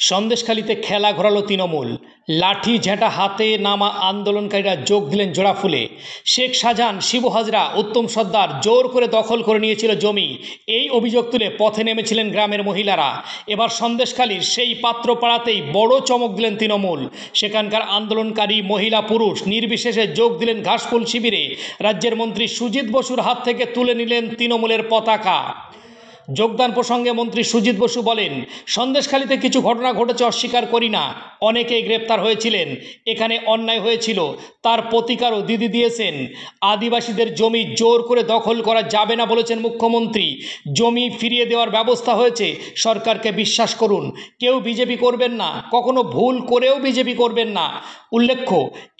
সন্দেশখালীতে খেলা ঘোরালো তৃণমূল। লাঠি ঝেঁটা হাতে নামা আন্দোলনকারীরা যোগ দিলেন জোড়া ফুলে। শেখ শাহজাহান, শিবু হাজরা, উত্তম সর্দার জোর করে দখল করে নিয়েছিল জমি। এই অভিযোগ তুলে পথে নেমেছিলেন গ্রামের মহিলারা। এবার সন্দেশখালীর সেই পাত্রপাড়াতেই বড় চমক দিলেন তৃণমূল। সেখানকার আন্দোলনকারী মহিলা পুরুষ নির্বিশেষে যোগ দিলেন ঘাসফুল শিবিরে। রাজ্যের মন্ত্রী সুজিত বসুর হাত থেকে তুলে নিলেন তৃণমূলের পতাকা। যোগদান প্রসঙ্গে মন্ত্রী সুজিত বসু বলেন, সন্দেশখালীতে কিছু ঘটনা ঘটেছে, অস্বীকার করি না। অনেকেই গ্রেপ্তার হয়েছিলেন, এখানে অন্যায় হয়েছিল, তার প্রতিকারও দিদি দিয়েছেন। আদিবাসীদের জমি জোর করে দখল করা যাবে না বলেছেন মুখ্যমন্ত্রী। জমি ফিরিয়ে দেওয়ার ব্যবস্থা হয়েছে, সরকারকে বিশ্বাস করুন। কেউ বিজেপি করবেন না, কখনো ভুল করেও বিজেপি করবেন না। উল্লেখ্য,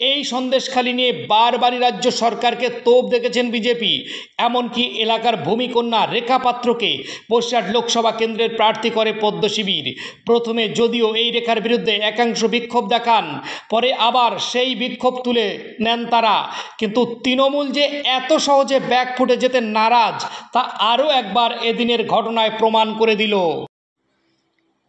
এই সন্দেশখালী নিয়ে বারবারই রাজ্য সরকারকে তোপ দেখেছেন বিজেপি। এমনকি এলাকার ভূমিকন্যা রেখা পাত্রকে বসিরহাট লোকসভা কেন্দ্রের প্রার্থী করে পদ্ম শিবির। প্রথমে যদিও এই রেখার বিরুদ্ধে একাংশ বিক্ষোভ দেখান, পরে আবার সেই বিক্ষোভ তুলে নেন তারা। কিন্তু তৃণমূল যে এত সহজে ব্যাকফুটে যেতে নারাজ, তা আরও একবার এদিনের ঘটনায় প্রমাণ করে দিল।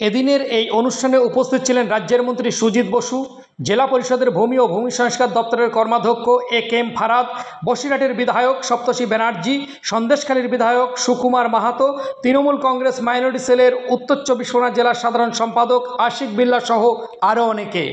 এদিনের এই অনুষ্ঠানে উপস্থিত ছিলেন রাজ্যের মন্ত্রী সুজিত বসু, জেলা পরিষদের ভূমি ও ভূমি সংস্কার দপ্তরের কর্মাধ্যক্ষ AK ফারাদ, বসিরহাটের বিধায়ক সপ্তর্ষি ব্যানার্জি, সন্দেশখালীর বিধায়ক সুকুমার মাহাতো, তৃণমূল কংগ্রেস মাইনরিটি সেলের উত্তর চব্বিশ পরগনা জেলার সাধারণ সম্পাদক আশিক বিল্লাহ সহ আরও অনেকে।